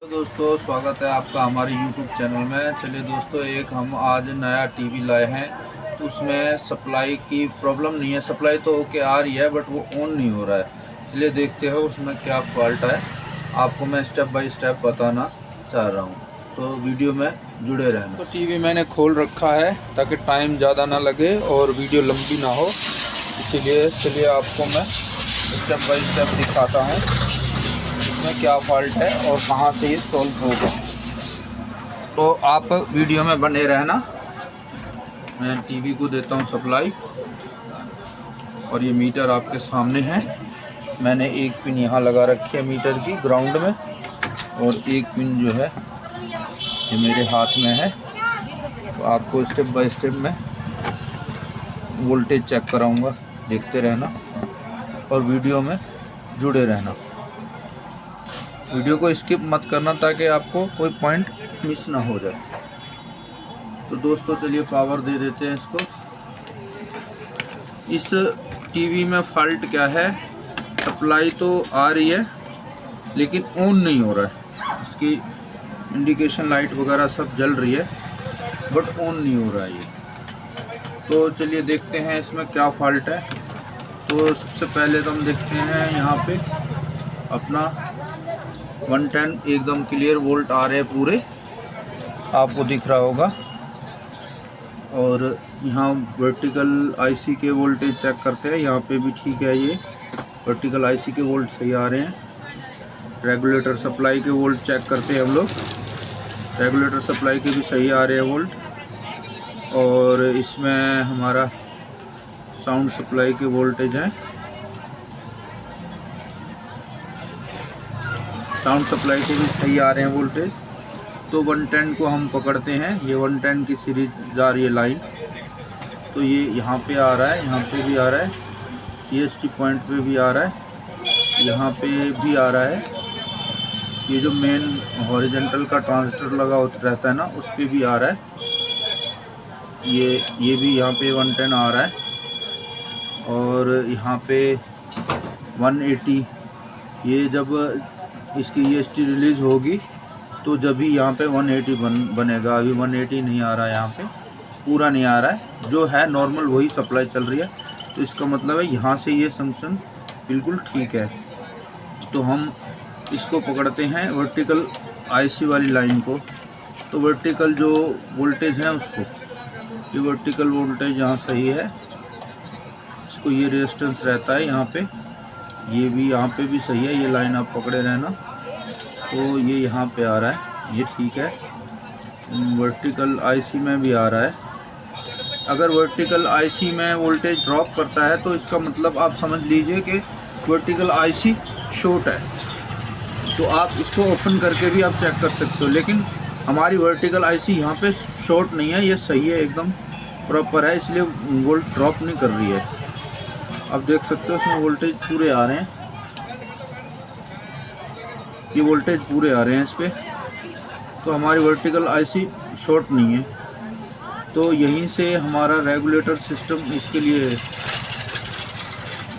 तो दोस्तों स्वागत है आपका हमारे YouTube चैनल में। चलिए दोस्तों, एक हम आज नया टीवी लाए हैं। तो उसमें सप्लाई की प्रॉब्लम नहीं है, सप्लाई तो ओके आ रही है बट वो ऑन नहीं हो रहा है। चलिए देखते हैं उसमें क्या फॉल्ट है। आपको मैं स्टेप बाय स्टेप बताना चाह रहा हूँ, तो वीडियो में जुड़े रहना। तो टीवी मैंने खोल रखा है ताकि टाइम ज़्यादा ना लगे और वीडियो लंबी ना हो, इसीलिए चलिए आपको मैं स्टेप बाय स्टेप दिखाता हूँ इसमें क्या फॉल्ट है और कहाँ से ये सॉल्व होगा। तो आप वीडियो में बने रहना। मैं टीवी को देता हूँ सप्लाई और ये मीटर आपके सामने है। मैंने एक पिन यहाँ लगा रखी है मीटर की ग्राउंड में, और एक पिन जो है ये मेरे हाथ में है। तो आपको स्टेप बाय स्टेप मैं वोल्टेज चेक कराऊंगा, देखते रहना और वीडियो में जुड़े रहना। वीडियो को स्किप मत करना ताकि आपको कोई पॉइंट मिस ना हो जाए। तो दोस्तों चलिए पावर दे देते हैं इसको। इस टीवी में फॉल्ट क्या है, सप्लाई तो आ रही है लेकिन ऑन नहीं हो रहा है। इसकी इंडिकेशन लाइट वगैरह सब जल रही है बट ऑन नहीं हो रहा है ये। तो चलिए देखते हैं इसमें क्या फॉल्ट है। तो सबसे पहले तो हम देखते हैं यहाँ पे अपना 110 एकदम क्लियर वोल्ट आ रहे हैं पूरे, आपको दिख रहा होगा। और यहाँ वर्टिकल आईसी के वोल्टेज चेक करते हैं, यहाँ पे भी ठीक है। ये वर्टिकल आईसी के वोल्ट सही आ रहे हैं। रेगुलेटर सप्लाई के वोल्ट चेक करते हैं हम लोग, रेगुलेटर सप्लाई के भी सही आ रहे हैं वोल्ट। और इसमें हमारा साउंड सप्लाई के वोल्टेज हैं, साउंड सप्लाई के भी सही आ रहे हैं वोल्टेज। तो 110 को हम पकड़ते हैं, ये 110 की सीरीज जा रही है लाइन। तो ये यहाँ पे आ रहा है, यहाँ पे भी आ रहा है, EST पॉइंट पे भी आ रहा है, यहाँ पे भी आ रहा है। ये जो मेन हॉरिजॉन्टल का ट्रांजिस्टर लगा रहता है ना, उस पर भी आ रहा है। ये भी यहाँ पे 110 आ रहा है। और यहाँ पे 180, ये जब इसकी EST रिलीज़ होगी तो जब भी यहाँ पे 180 बनेगा। अभी 180 नहीं आ रहा है, यहाँ पे पूरा नहीं आ रहा है, जो है नॉर्मल वही सप्लाई चल रही है। तो इसका मतलब है यहाँ से ये जंक्शन बिल्कुल ठीक है। तो हम इसको पकड़ते हैं वर्टिकल आईसी वाली लाइन को। तो वर्टिकल जो वोल्टेज है उसको, ये वर्टिकल वोल्टेज यहाँ सही है, इसको ये रेजिस्टेंस रहता है यहाँ पे, ये भी यहाँ पे भी सही है। ये लाइन आप पकड़े रहना। तो ये यहाँ पे आ रहा है, ये ठीक है। वर्टिकल आईसी में भी आ रहा है। अगर वर्टिकल आईसी में वोल्टेज ड्रॉप करता है तो इसका मतलब आप समझ लीजिए कि वर्टिकल आईसी शॉर्ट है। तो आप इसको ओपन करके भी आप चेक कर सकते हो, लेकिन हमारी वर्टिकल आईसी यहाँ पे शॉर्ट नहीं है, ये सही है, एकदम प्रॉपर है, इसलिए वोल्ट ड्रॉप नहीं कर रही है। आप देख सकते हो इसमें वोल्टेज पूरे आ रहे हैं, ये वोल्टेज पूरे आ रहे हैं इस पर। तो हमारी वर्टिकल आईसी शॉर्ट नहीं है। तो यहीं से हमारा रेगुलेटर सिस्टम इसके लिए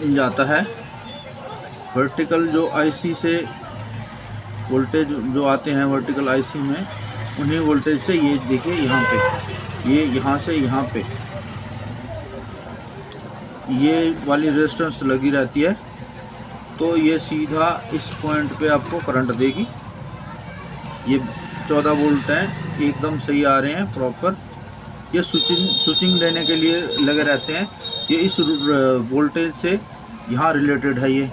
जाता है। वर्टिकल जो आईसी से वोल्टेज जो आते हैं वर्टिकल आईसी में, उन्हीं वोल्टेज से ये देखिए यहाँ पे, ये यहाँ से यहाँ पे ये वाली रेजिस्टेंस लगी रहती है। तो ये सीधा इस पॉइंट पे आपको करंट देगी। ये 14 वोल्ट हैं, एकदम सही आ रहे हैं प्रॉपर। ये स्विचिंग देने के लिए लगे रहते हैं। ये इस वोल्टेज से यहाँ रिलेटेड है। ये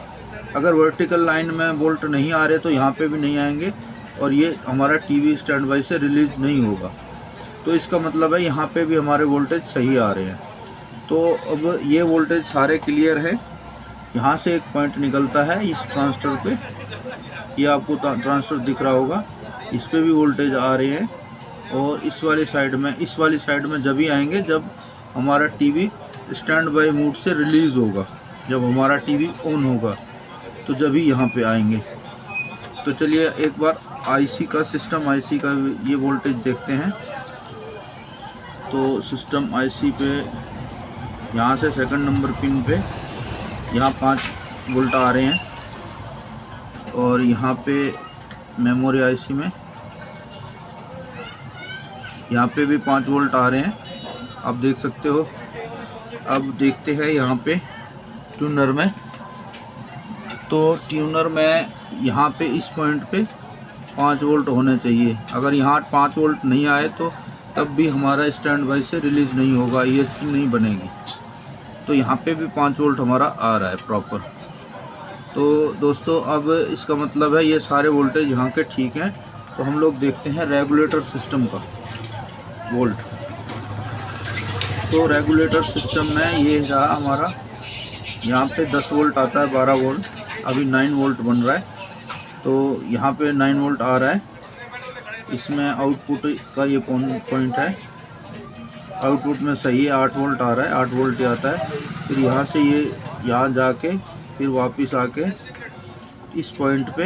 अगर वर्टिकल लाइन में वोल्ट नहीं आ रहे तो यहाँ पे भी नहीं आएंगे, और ये हमारा टीवी स्टैंड बाई से रिलीज नहीं होगा। तो इसका मतलब है यहाँ पे भी हमारे वोल्टेज सही आ रहे हैं। तो अब ये वोल्टेज सारे क्लियर है। यहाँ से एक पॉइंट निकलता है इस ट्रांजिस्टर पे, ये आपको ट्रांजिस्टर दिख रहा होगा, इस पे भी वोल्टेज आ रहे हैं। और इस वाली साइड में जब भी आएंगे जब हमारा टीवी स्टैंड बाय मोड से रिलीज़ होगा, जब हमारा टीवी ऑन होगा तो जब ही यहाँ पे आएंगे। तो चलिए एक बार आईसी का सिस्टम आईसी का ये वोल्टेज देखते हैं। तो सिस्टम आईसी पे यहाँ से सेकंड नंबर पिन पे यहाँ 5 वोल्ट आ रहे हैं, और यहाँ पे मेमोरी आईसी में यहाँ पे भी 5 वोल्ट आ रहे हैं, आप देख सकते हो। अब देखते हैं यहाँ पे ट्यूनर में, तो ट्यूनर में यहाँ पे इस पॉइंट पे 5 वोल्ट होने चाहिए। अगर यहाँ 5 वोल्ट नहीं आए तो तब भी हमारा स्टैंड बाई से रिलीज़ नहीं होगा, ESC नहीं बनेगी। तो यहाँ पे भी 5 वोल्ट हमारा आ रहा है प्रॉपर। तो दोस्तों अब इसका मतलब है ये सारे वोल्टेज यहाँ के ठीक हैं। तो हम लोग देखते हैं रेगुलेटर सिस्टम का वोल्ट। तो रेगुलेटर सिस्टम में ये रहा हमारा, यहाँ पे 10 वोल्ट आता है, 12 वोल्ट, अभी 9 वोल्ट बन रहा है। तो यहाँ पे 9 वोल्ट आ रहा है। इसमें आउटपुट का ये पॉइंट है, आउटपुट में सही है, 8 वोल्ट आ रहा है, 8 वोल्ट ही आता है। फिर यहाँ से ये यहाँ जाके फिर वापस आके इस पॉइंट पे,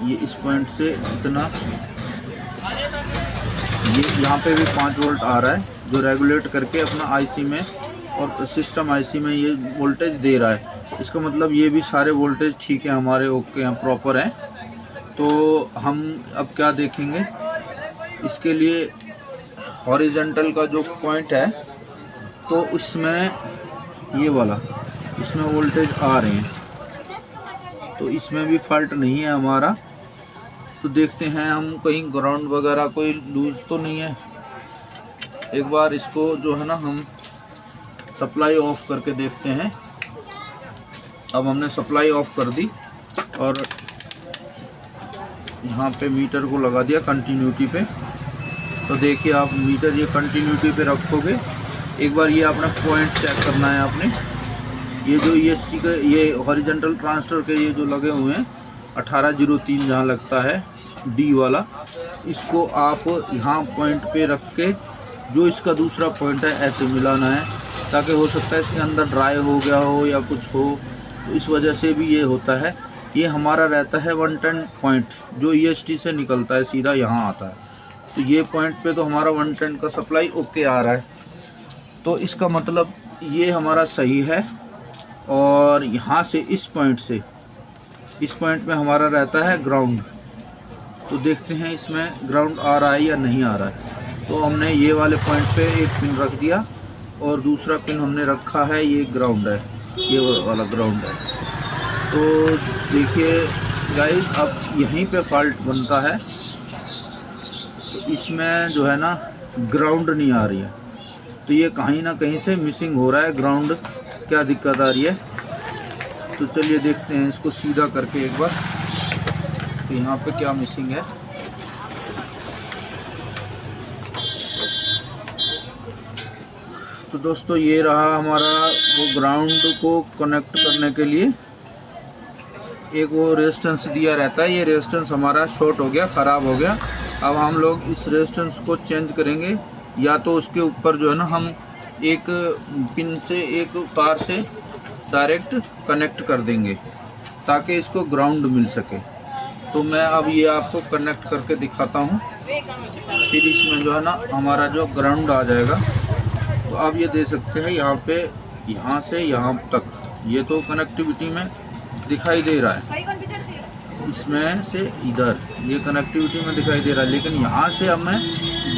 ये इस पॉइंट से इतना, ये यहाँ पे भी 5 वोल्ट आ रहा है, जो रेगुलेट करके अपना आईसी में और सिस्टम आईसी में ये वोल्टेज दे रहा है। इसका मतलब ये भी सारे वोल्टेज ठीक है हमारे, ओके हैं, प्रॉपर हैं। तो हम अब क्या देखेंगे, इसके लिए हॉरिजॉन्टल का जो पॉइंट है तो इसमें ये वाला, इसमें वोल्टेज आ रहे हैं, तो इसमें भी फॉल्ट नहीं है हमारा। तो देखते हैं हम कहीं ग्राउंड वगैरह कोई लूज तो नहीं है। एक बार इसको जो है ना हम सप्लाई ऑफ करके देखते हैं। अब हमने सप्लाई ऑफ कर दी और यहाँ पे मीटर को लगा दिया कंटिन्यूटी पे। तो देखिए आप मीटर ये कंटिन्यूटी पे रखोगे, एक बार ये अपना पॉइंट चेक करना है आपने। ये जो ESC के ये हॉरिजॉन्टल ट्रांजिस्टर के ये जो लगे हुए हैं 1803 जहाँ लगता है D वाला, इसको आप यहाँ पॉइंट पे रख के जो इसका दूसरा पॉइंट है ऐसे मिलाना है, ताकि हो सकता है इसके अंदर ड्राई हो गया हो या कुछ हो, तो इस वजह से भी ये होता है। ये हमारा रहता है 110 पॉइंट, जो ESC से निकलता है सीधा यहाँ आता है। तो ये पॉइंट पे तो हमारा 110 का सप्लाई ओके आ रहा है, तो इसका मतलब ये हमारा सही है। और यहाँ से इस पॉइंट में हमारा रहता है ग्राउंड। तो देखते हैं इसमें ग्राउंड आ रहा है या नहीं आ रहा है। तो हमने ये वाले पॉइंट पे एक पिन रख दिया और दूसरा पिन हमने रखा है, ये ग्राउंड है, ये वाला ग्राउंड है। तो देखिए गाइस, अब यहीं पे फॉल्ट बनता है, तो इसमें जो है ना ग्राउंड नहीं आ रही है। तो ये कहीं ना कहीं से मिसिंग हो रहा है ग्राउंड, क्या दिक्कत आ रही है। तो चलिए देखते हैं इसको सीधा करके एक बार, तो यहाँ पे क्या मिसिंग है। तो दोस्तों ये रहा हमारा वो ग्राउंड को कनेक्ट करने के लिए एक वो रेजिस्टेंस दिया रहता है। ये रेजिस्टेंस हमारा शॉर्ट हो गया, ख़राब हो गया। अब हम लोग इस रेजिस्टेंस को चेंज करेंगे, या तो उसके ऊपर जो है ना हम एक पिन से, एक तार से डायरेक्ट कनेक्ट कर देंगे ताकि इसको ग्राउंड मिल सके। तो मैं अब ये आपको कनेक्ट करके दिखाता हूँ, फिर इसमें जो है ना हमारा जो ग्राउंड आ जाएगा। तो आप ये दे सकते हैं यहाँ पे, यहाँ से यहाँ तक, ये तो कनेक्टिविटी में दिखाई दे रहा है, इसमें से इधर ये कनेक्टिविटी में दिखाई दे रहा है, लेकिन यहाँ से हमें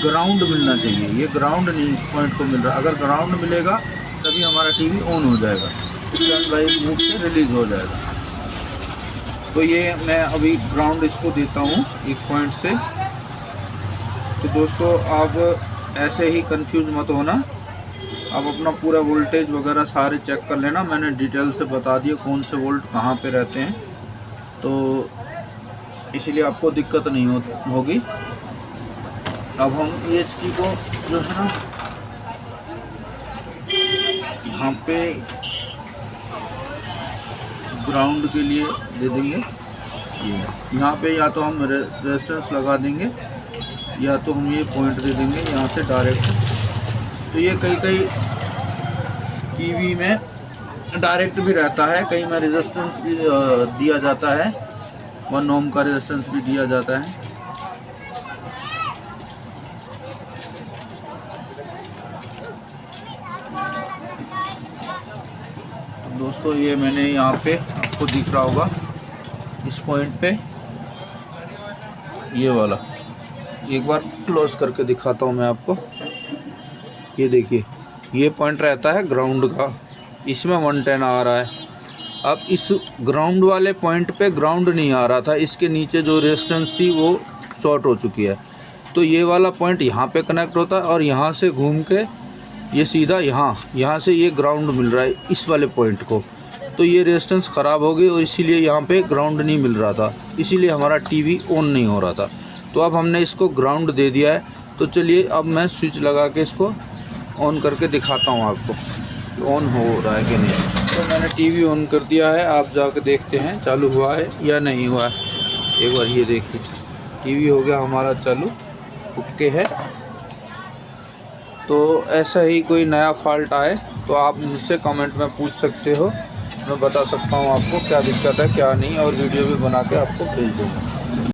ग्राउंड मिलना चाहिए। ये ग्राउंड नहीं इस पॉइंट को मिल रहा। अगर ग्राउंड मिलेगा तभी हमारा टीवी ऑन हो जाएगा, स्टैंड बाई मूव से रिलीज़ हो जाएगा। तो ये मैं अभी ग्राउंड इसको देता हूँ एक पॉइंट से। तो दोस्तों आप ऐसे ही कंफ्यूज मत होना, आप अपना पूरा वोल्टेज वगैरह सारे चेक कर लेना। मैंने डिटेल से बता दिया कौन से वोल्ट कहाँ पे रहते हैं, तो इसलिए आपको दिक्कत नहीं होगी। अब हम ESC को जो है ना यहाँ पे ग्राउंड के लिए दे देंगे। ये यहाँ पे या तो हम रेजिस्टेंस लगा देंगे या तो हम ये पॉइंट दे देंगे यहाँ से डायरेक्ट। तो ये कई टीवी में डायरेक्ट भी रहता है, कई में रेजिस्टेंस भी दिया जाता है, 1 ओम का रेजिस्टेंस भी दिया जाता है। दोस्तों ये मैंने यहाँ पे आपको दिख रहा होगा इस पॉइंट पे ये वाला एक बार क्लोज करके दिखाता हूँ मैं आपको। ये देखिए, ये पॉइंट रहता है ग्राउंड का, इसमें 110 आ रहा है। अब इस ग्राउंड वाले पॉइंट पे ग्राउंड नहीं आ रहा था, इसके नीचे जो रेजिस्टेंस थी वो शॉर्ट हो चुकी है। तो ये वाला पॉइंट यहाँ पे कनेक्ट होता है और यहाँ से घूम के ये सीधा यहाँ से ये ग्राउंड मिल रहा है इस वाले पॉइंट को। तो ये रेजिस्टेंस ख़राब हो गई और इसीलिए यहाँ पे ग्राउंड नहीं मिल रहा था, इसीलिए हमारा टीवी ऑन नहीं हो रहा था। तो अब हमने इसको ग्राउंड दे दिया है। तो चलिए अब मैं स्विच लगा के इसको ऑन करके दिखाता हूँ आपको ऑन हो रहा है कि नहीं। तो मैंने टीवी ऑन कर दिया है, आप जाके देखते हैं चालू हुआ है या नहीं हुआ है। एक बार ये देखिए, टीवी हो गया हमारा चालू, ओके है। तो ऐसा ही कोई नया फॉल्ट आए तो आप मुझसे कमेंट में पूछ सकते हो, मैं बता सकता हूँ आपको क्या दिक्कत है क्या नहीं, और वीडियो भी बना के आपको भेज दूँगा।